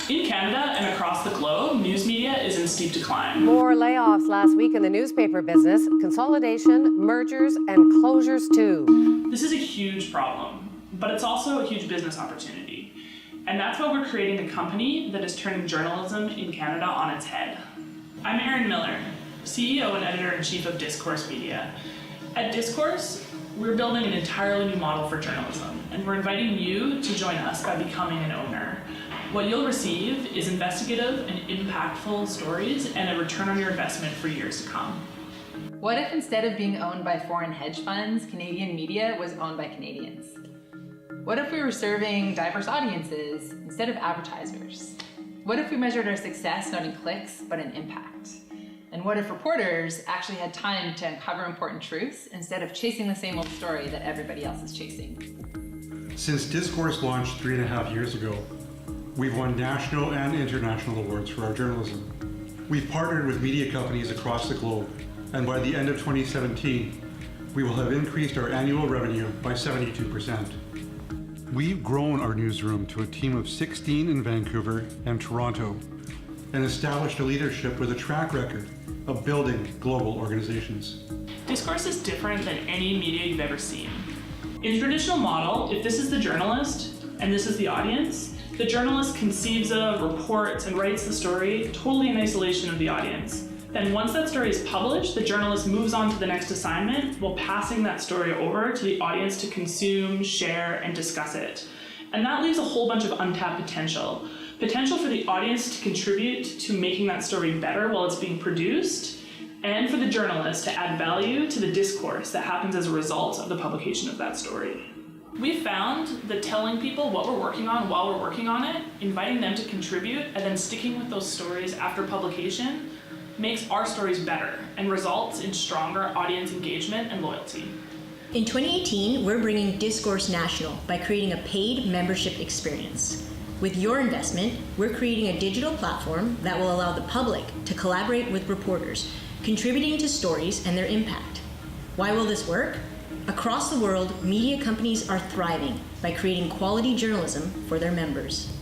In Canada and across the globe, news media is in steep decline. More layoffs last week in the newspaper business, consolidation, mergers, and closures too. This is a huge problem, but it's also a huge business opportunity. And that's why we're creating a company that is turning journalism in Canada on its head. I'm Erin Miller, CEO and Editor-in-Chief of Discourse Media. At Discourse, we're building an entirely new model for journalism, and we're inviting you to join us by becoming an owner. What you'll receive is investigative and impactful stories and a return on your investment for years to come. What if instead of being owned by foreign hedge funds, Canadian media was owned by Canadians? What if we were serving diverse audiences instead of advertisers? What if we measured our success not in clicks, but in impact? And what if reporters actually had time to uncover important truths instead of chasing the same old story that everybody else is chasing? Since Discourse launched 3.5 years ago, we've won national and international awards for our journalism. We've partnered with media companies across the globe, and by the end of 2017, we will have increased our annual revenue by 72%. We've grown our newsroom to a team of 16 in Vancouver and Toronto, and established a leadership with a track record of building global organizations. Discourse is different than any media you've ever seen. In a traditional model, if this is the journalist and this is the audience, the journalist conceives of, reports, and writes the story totally in isolation of the audience. Then once that story is published, the journalist moves on to the next assignment while passing that story over to the audience to consume, share, and discuss it. And that leaves a whole bunch of untapped potential. Potential for the audience to contribute to making that story better while it's being produced, and for the journalist to add value to the discourse that happens as a result of the publication of that story. We've found that telling people what we're working on while we're working on it, inviting them to contribute, and then sticking with those stories after publication makes our stories better and results in stronger audience engagement and loyalty. In 2018, we're bringing Discourse National by creating a paid membership experience. With your investment, we're creating a digital platform that will allow the public to collaborate with reporters, contributing to stories and their impact. Why will this work? Across the world, media companies are thriving by creating quality journalism for their members.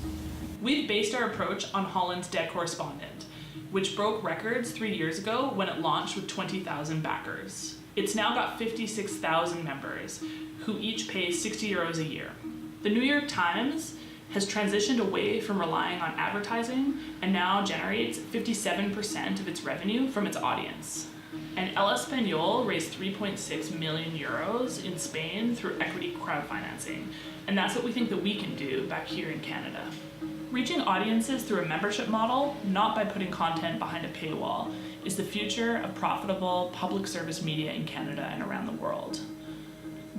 We've based our approach on Holland's Dead Correspondent, which broke records 3 years ago when it launched with 20,000 backers. It's now got 56,000 members, who each pay €60 a year. The New York Times has transitioned away from relying on advertising and now generates 57% of its revenue from its audience. And El Español raised €3.6 million in Spain through equity crowdfinancing. And that's what we think that we can do back here in Canada. Reaching audiences through a membership model, not by putting content behind a paywall, is the future of profitable public service media in Canada and around the world.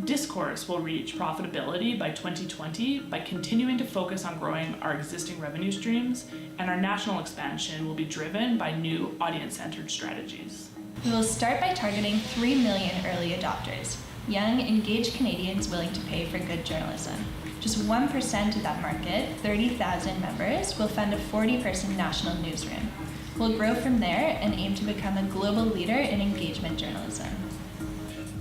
Discourse will reach profitability by 2020 by continuing to focus on growing our existing revenue streams, and our national expansion will be driven by new audience-centered strategies. We will start by targeting 3 million early adopters, young, engaged Canadians willing to pay for good journalism. Just 1% of that market, 30,000 members, will fund a 40-person national newsroom. We'll grow from there and aim to become a global leader in engagement journalism.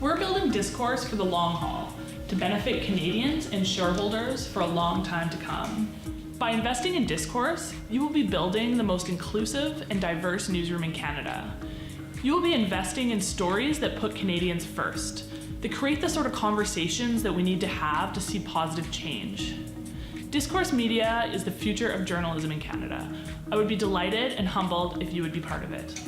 We're building Discourse for the long haul, to benefit Canadians and shareholders for a long time to come. By investing in Discourse, you will be building the most inclusive and diverse newsroom in Canada. You will be investing in stories that put Canadians first, that create the sort of conversations that we need to have to see positive change. Discourse Media is the future of journalism in Canada. I would be delighted and humbled if you would be part of it.